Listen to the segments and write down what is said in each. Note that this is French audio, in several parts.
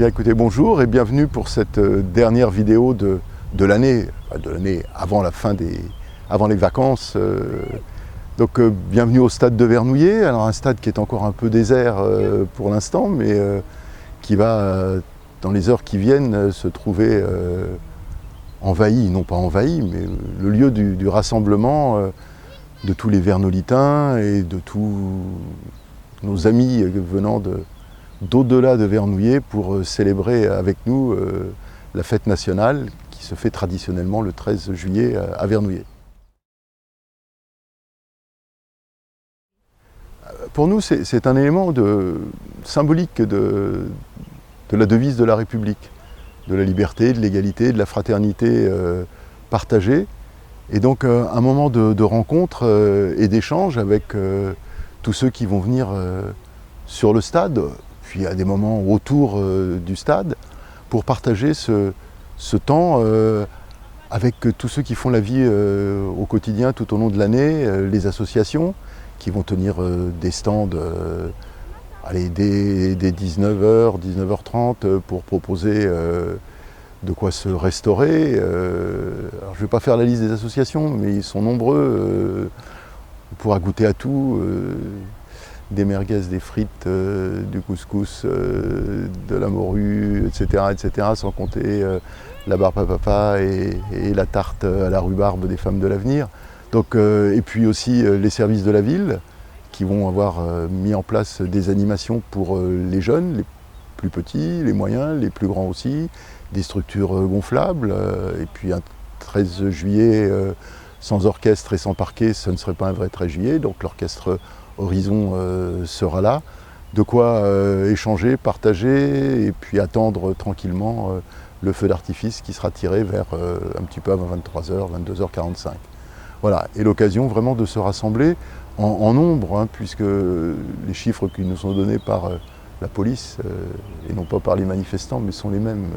Bien écoutez, bonjour et bienvenue pour cette dernière vidéo de l'année avant avant les vacances. Bienvenue au stade de Vernouillet, alors un stade qui est encore un peu désert pour l'instant, mais qui va, dans les heures qui viennent, se trouver envahi, non pas envahi, mais le lieu du rassemblement de tous les Vernolitains et de tous nos amis venant d'au-delà de Vernouillet pour célébrer avec nous la fête nationale qui se fait traditionnellement le 13 juillet à Vernouillet. Pour nous, c'est un élément symbolique de la devise de la République, de la liberté, de l'égalité, de la fraternité partagée. Et donc un moment de rencontre et d'échange avec tous ceux qui vont venir sur le stade, puis à des moments autour du stade, pour partager ce temps avec tous ceux qui font la vie au quotidien tout au long de l'année, les associations qui vont tenir des stands dès 19h, 19h30 pour proposer de quoi se restaurer. Alors je ne vais pas faire la liste des associations, mais ils sont nombreux. On pourra goûter à tout. Des merguez, des frites, du couscous, de la morue, etc., sans compter la barbe à papa et la tarte à la rhubarbe des femmes de l'avenir. Et puis aussi les services de la ville qui vont avoir mis en place des animations pour les jeunes, les plus petits, les moyens, les plus grands aussi, des structures gonflables. Et puis un 13 juillet sans orchestre et sans parquet, ce ne serait pas un vrai 13 juillet, donc l'orchestre Horizon sera là, de quoi échanger, partager et puis attendre tranquillement le feu d'artifice qui sera tiré vers un petit peu avant 23h, 22h45. Voilà, et l'occasion vraiment de se rassembler en nombre, hein, puisque les chiffres qui nous sont donnés par la police, et non pas par les manifestants, mais sont les mêmes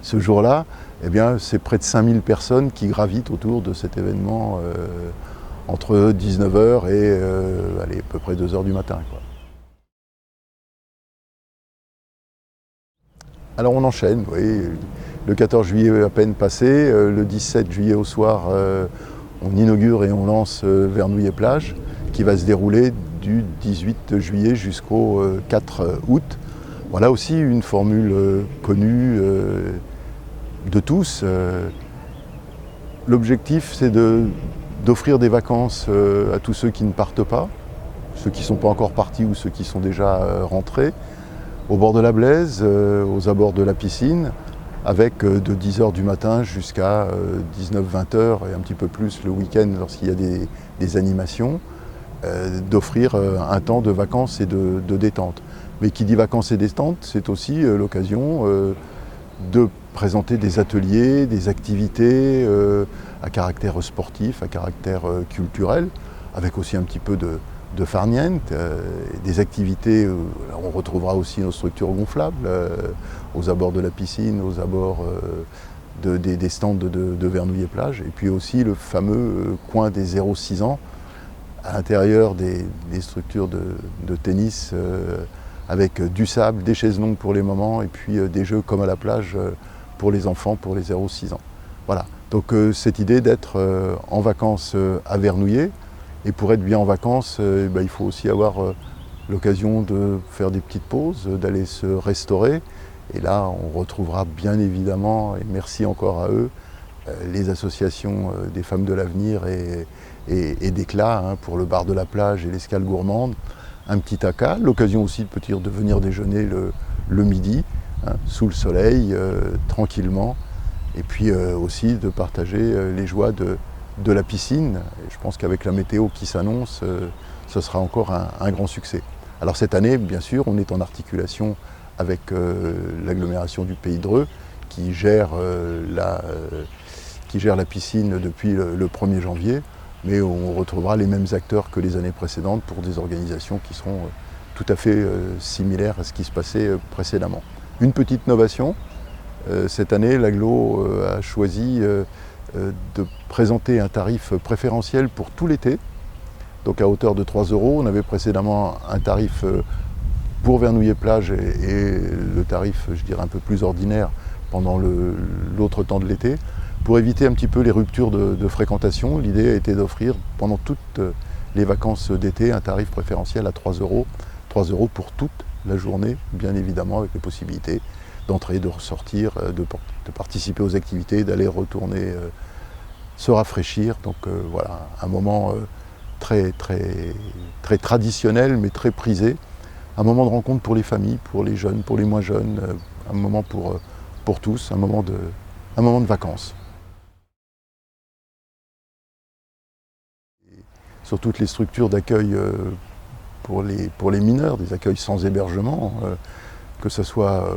ce jour-là, eh bien c'est près de 5000 personnes qui gravitent autour de cet événement entre 19h et à peu près 2h du matin, quoi. Alors on enchaîne, oui. Le 14 juillet à peine passé, le 17 juillet au soir, on inaugure et on lance Vernouillet-Plage, qui va se dérouler du 18 juillet jusqu'au 4 août. Voilà aussi une formule connue de tous. L'objectif, c'est d'offrir des vacances à tous ceux qui ne partent pas, ceux qui ne sont pas encore partis ou ceux qui sont déjà rentrés, au bord de la Blaise, aux abords de la piscine, avec de 10h du matin jusqu'à 19-20h et un petit peu plus le week-end lorsqu'il y a des animations, d'offrir un temps de vacances et de détente. Mais qui dit vacances et détente, c'est aussi l'occasion de présenter des ateliers, des activités à caractère sportif, à caractère culturel, avec aussi un petit peu de farniente, des activités. On retrouvera aussi nos structures gonflables aux abords de la piscine, aux abords des stands de Vernouillet-Plage, et puis aussi le fameux coin des 0-6 ans, à l'intérieur des structures de tennis, avec du sable, des chaises longues pour les mamans, et puis des jeux comme à la plage pour les enfants, pour les 0-6 ans. Voilà, donc cette idée d'être en vacances à Vernouillet, et pour être bien en vacances, il faut aussi avoir l'occasion de faire des petites pauses, d'aller se restaurer, et là on retrouvera bien évidemment, et merci encore à eux, les associations des femmes de l'avenir et d'Éclat, hein, pour le bar de la plage et l'escale gourmande, un petit ACA, l'occasion aussi peut-être de venir déjeuner le midi, hein, sous le soleil, tranquillement, et puis aussi de partager les joies de la piscine. Et je pense qu'avec la météo qui s'annonce, ce sera encore un grand succès. Alors cette année, bien sûr, on est en articulation avec l'agglomération du Pays Dreux qui gère la piscine depuis le 1er janvier, mais on retrouvera les mêmes acteurs que les années précédentes pour des organisations qui seront tout à fait similaires à ce qui se passait précédemment. Une petite novation, cette année l'agglo a choisi de présenter un tarif préférentiel pour tout l'été, donc à hauteur de 3 €. On avait précédemment un tarif pour Vernouillet-Plage et le tarif, je dirais, un peu plus ordinaire pendant l'autre temps de l'été. Pour éviter un petit peu les ruptures de fréquentation, l'idée a été d'offrir pendant toutes les vacances d'été un tarif préférentiel à 3 €. 3 € pour toute la journée, bien évidemment, avec les possibilités d'entrer, de ressortir, de participer aux activités, d'aller retourner se rafraîchir. Donc voilà, un moment très traditionnel, mais très prisé. Un moment de rencontre pour les familles, pour les jeunes, pour les moins jeunes, un moment pour tous, un moment de vacances. Et sur toutes les structures d'accueil pour les mineurs, des accueils sans hébergement, que ce soit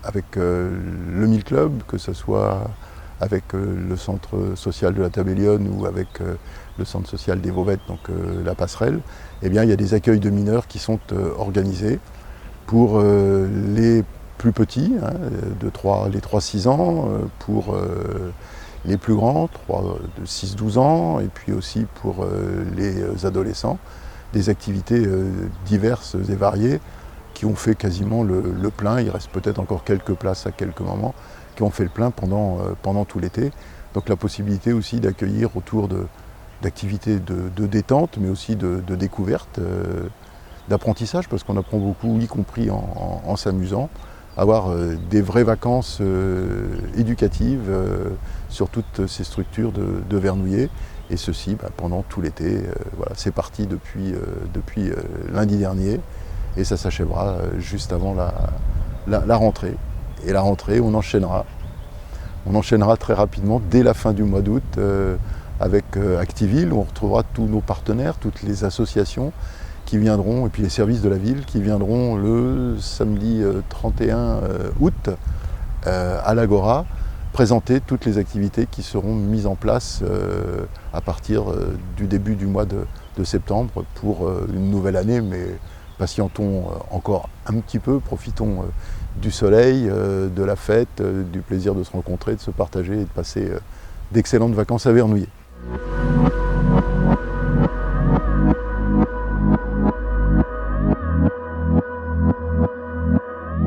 avec le Mille Club, que ce soit avec le centre social de la Tabellione ou avec le centre social des Vauvettes, donc la Passerelle, eh bien, il y a des accueils de mineurs qui sont organisés pour les plus petits, hein, les 3-6 ans, pour les plus grands, de 6-12 ans, et puis aussi pour les adolescents, des activités diverses et variées qui ont fait quasiment le plein. Il reste peut-être encore quelques places à quelques moments, qui ont fait le plein pendant tout l'été. Donc la possibilité aussi d'accueillir autour d'activités de détente, mais aussi de découverte, d'apprentissage, parce qu'on apprend beaucoup, y compris en s'amusant, avoir des vraies vacances éducatives sur toutes ces structures de Vernouillet, et ceci pendant tout l'été. Voilà, c'est parti depuis lundi dernier, et ça s'achèvera juste avant la rentrée. Et la rentrée, on enchaînera. On enchaînera très rapidement, dès la fin du mois d'août, avec Activille, où on retrouvera tous nos partenaires, toutes les associations qui viendront, et puis les services de la ville qui viendront le samedi 31 août à l'Agora, présenter toutes les activités qui seront mises en place à partir du début du mois de septembre pour une nouvelle année, mais patientons encore un petit peu, profitons du soleil, de la fête, du plaisir de se rencontrer, de se partager et de passer d'excellentes vacances à Vernouillet.